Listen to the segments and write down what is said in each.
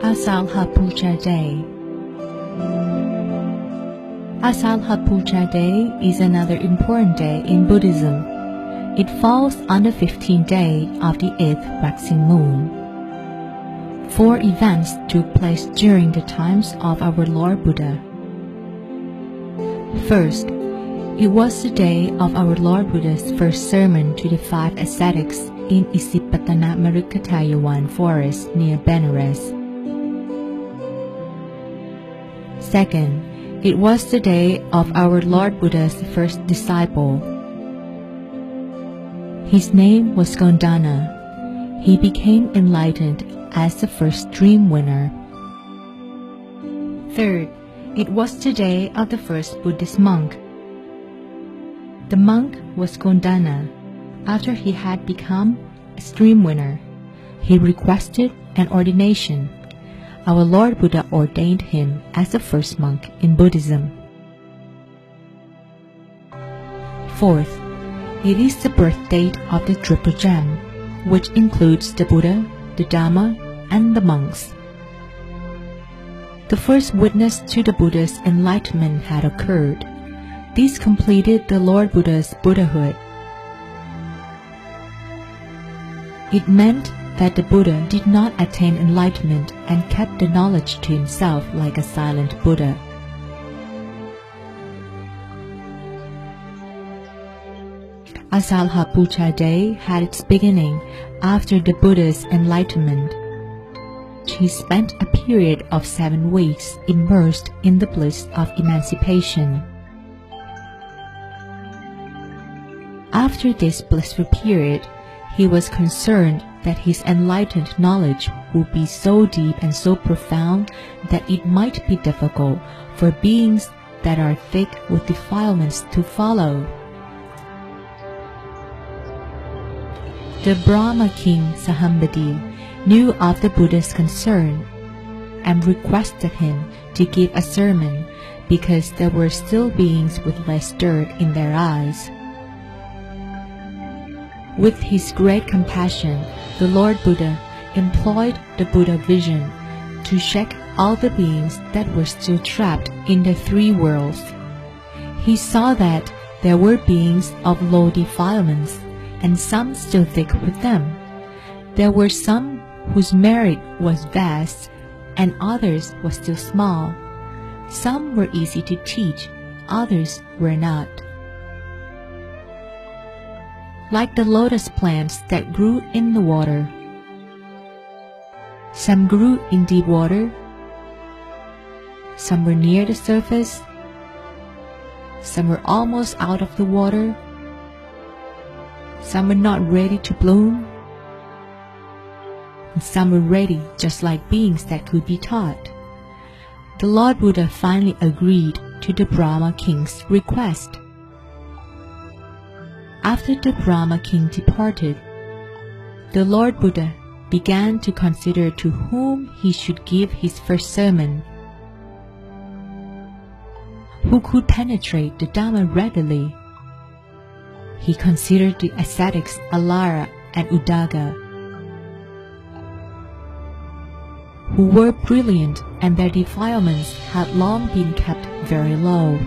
Asalha Puja Day. Asalha Puja Day is another important day in Buddhism. It falls on the 15th day of the 8th waxing moon. 4 events took place during the times of our Lord Buddha. First, it was the day of our Lord Buddha's first sermon to the 5 ascetics in Isipatana Marukatayawan forest near Benares. Second, it was the day of our Lord Buddha's first disciple. His name was Gondana. He became enlightened as the first dream winner. Third, it was the day of the first Buddhist monk. The monk was Gondana. After he had become a stream winner, he requested an ordination. Our Lord Buddha ordained him as the first monk in Buddhism. Fourth, it is the birth date of the Triple Gem, which includes the Buddha, the Dhamma, and the monks. The first witness to the Buddha's enlightenment had occurred. This completed the Lord Buddha's Buddhahood. It meant that the Buddha did not attain enlightenment and kept the knowledge to himself like a silent Buddha. Asalha Puja Day had its beginning after the Buddha's enlightenment. He spent a period of 7 weeks immersed in the bliss of emancipation. After this blissful period, he was concerned that his enlightened knowledge would be so deep and so profound that it might be difficult for beings that are thick with defilements to follow. The Brahma king Sahambadi knew of the Buddha's concern and requested him to give a sermon because there were still beings with less dirt in their eyes. With his great compassion, the Lord Buddha employed the Buddha vision to check all the beings that were still trapped in the 3 worlds. He saw that there were beings of low defilements and some still thick with them. There were some whose merit was vast and others were still small. Some were easy to teach, others were not. Like the lotus plants that grew in the water. Some grew in deep water, some were near the surface, some were almost out of the water, some were not ready to bloom, and some were ready just like beings that could be taught. The Lord Buddha finally agreed to the Brahma king's request. After the Brahma king departed, the Lord Buddha began to consider to whom he should give his first sermon. Who could penetrate the Dhamma readily? He considered the ascetics Asalha and Uddaka, who were brilliant and their defilements had long been kept very low.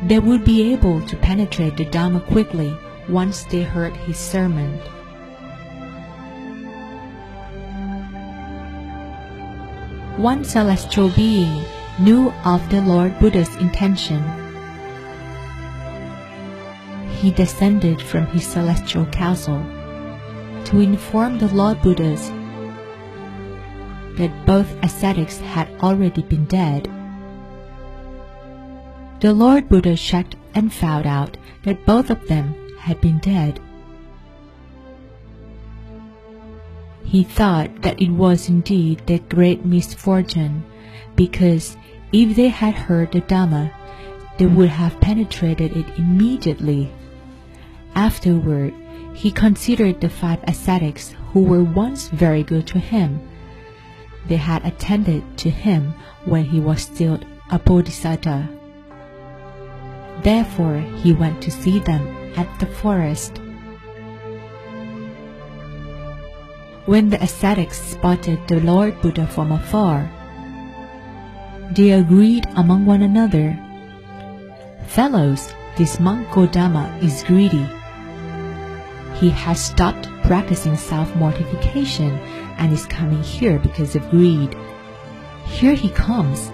They would be able to penetrate the Dhamma quickly once they heard his sermon. One celestial being knew of the Lord Buddha's intention. He descended from his celestial castle to inform the Lord Buddhas that both ascetics had already been dead. The Lord Buddha checked and found out that both of them had been dead. He thought that it was indeed their great misfortune, because if they had heard the Dhamma, they would have penetrated it immediately. Afterward, he considered the 5 ascetics who were once very good to him. They had attended to him when he was still a bodhisattva. Therefore, he went to see them at the forest. When the ascetics spotted the Lord Buddha from afar, they agreed among one another, "Fellows, this monk Gotama is greedy. He has stopped practicing self-mortification and is coming here because of greed. Here he comes.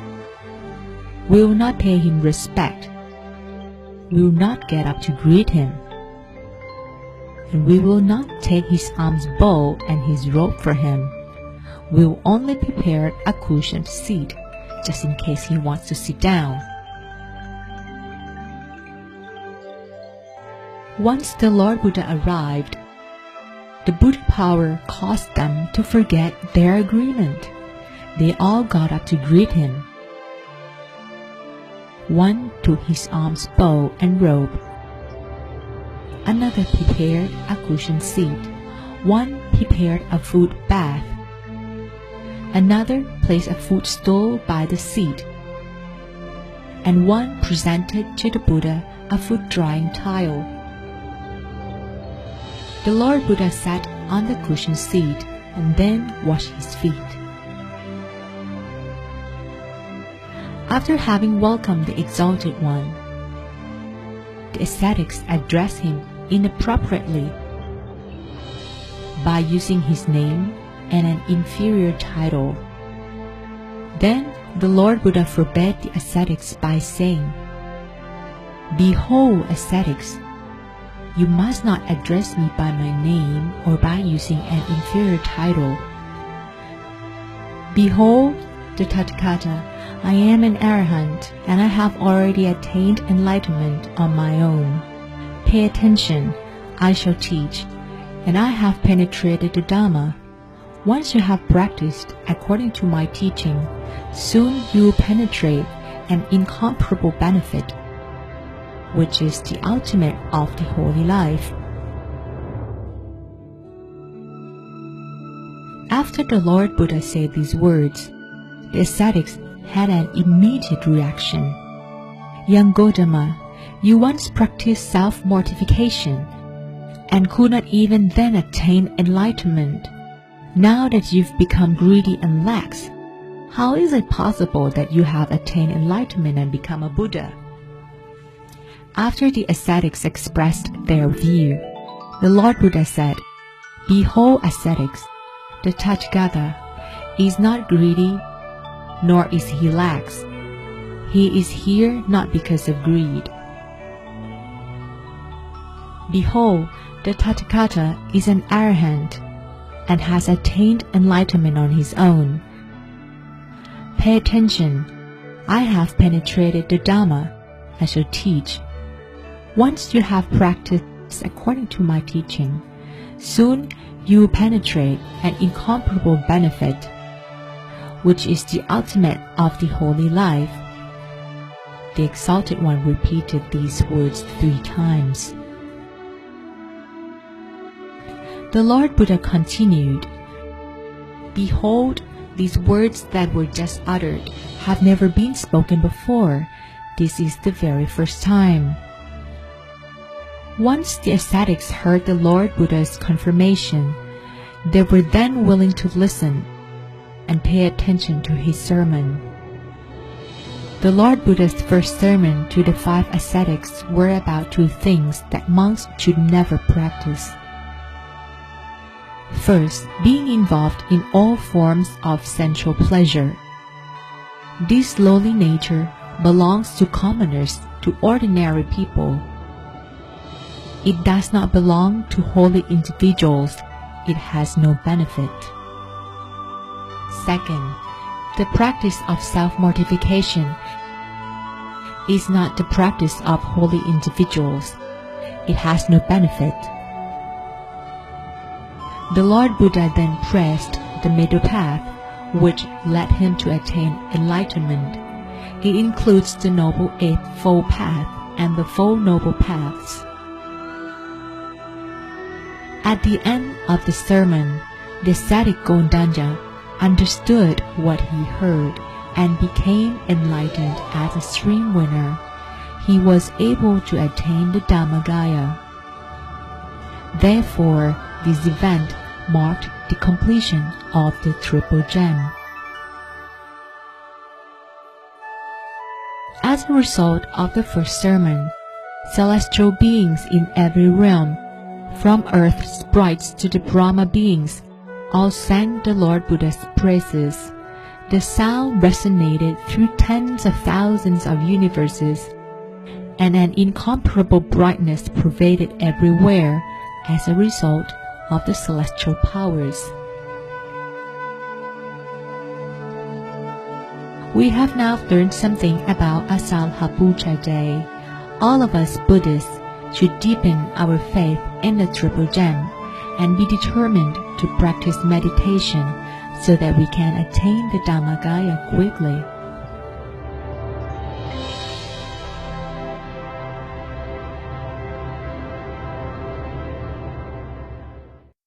We will not pay him respect. We will not get up to greet him. And we will not take his alms bowl and his robe for him. We will only prepare a cushioned seat, just in case he wants to sit down." Once the Lord Buddha arrived, the Buddha power caused them to forget their agreement. They all got up to greet him. One took his alms bowl and robe. Another prepared a cushioned seat. One prepared a foot bath. Another placed a footstool by the seat. And one presented to the Buddha a foot drying tile. The Lord Buddha sat on the cushioned seat and then washed his feet. After having welcomed the Exalted One, the ascetics addressed him inappropriately by using his name and an inferior title. Then the Lord Buddha forbade the ascetics by saying, "Behold, ascetics, you must not address me by my name or by using an inferior title. Behold, the Tathagata, I am an arahant, and I have already attained enlightenment on my own. Pay attention, I shall teach, and I have penetrated the Dhamma. Once you have practiced according to my teaching, soon you will penetrate an incomparable benefit, which is the ultimate of the holy life." After the Lord Buddha said these words, the ascetics had an immediate reaction. "Young Gotama, you once practiced self-mortification and could not even then attain enlightenment. Now that you've become greedy and lax, how is it possible that you have attained enlightenment and become a Buddha?" After the ascetics expressed their view, the Lord Buddha said, "Behold, ascetics, the Tathagata is not greedy, nor is he lax. He is here not because of greed. Behold, the Tathagata is an arahant and has attained enlightenment on his own. Pay attention, I have penetrated the Dhamma, I shall teach. Once you have practiced according to my teaching, soon you will penetrate an incomparable benefit, which is the ultimate of the holy life." The Exalted One repeated these words 3 times. The Lord Buddha continued, "Behold, these words that were just uttered have never been spoken before. This is the very first time." Once the ascetics heard the Lord Buddha's confirmation, they were then willing to listen and pay attention to his sermon. The Lord Buddha's first sermon to the 5 ascetics were about 2 things that monks should never practice. First, being involved in all forms of sensual pleasure. This lowly nature belongs to commoners, to ordinary people. It does not belong to holy individuals. It has no benefit. Second, the practice of self-mortification is not the practice of holy individuals. It has no benefit. The Lord Buddha then pressed the middle path, which led him to attain enlightenment. It includes the Noble Eightfold Path and the Four Noble Paths. At the end of the sermon, the ascetic Gondanya understood what he heard and became enlightened as a stream winner. He was able to attain the Dhammagaya. Therefore, this event marked the completion of the Triple Gem. As a result of the first sermon, celestial beings in every realm, from Earth's sprites to the Brahma beings, all sang the Lord Buddha's praises. The sound resonated through tens of thousands of universes, and an incomparable brightness pervaded everywhere as a result of the celestial powers. We have now learned something about Asalha Puja Day. All of us Buddhists should deepen our faith in the Triple Gem and be determined to practice meditation so that we can attain the Dhammagaya quickly.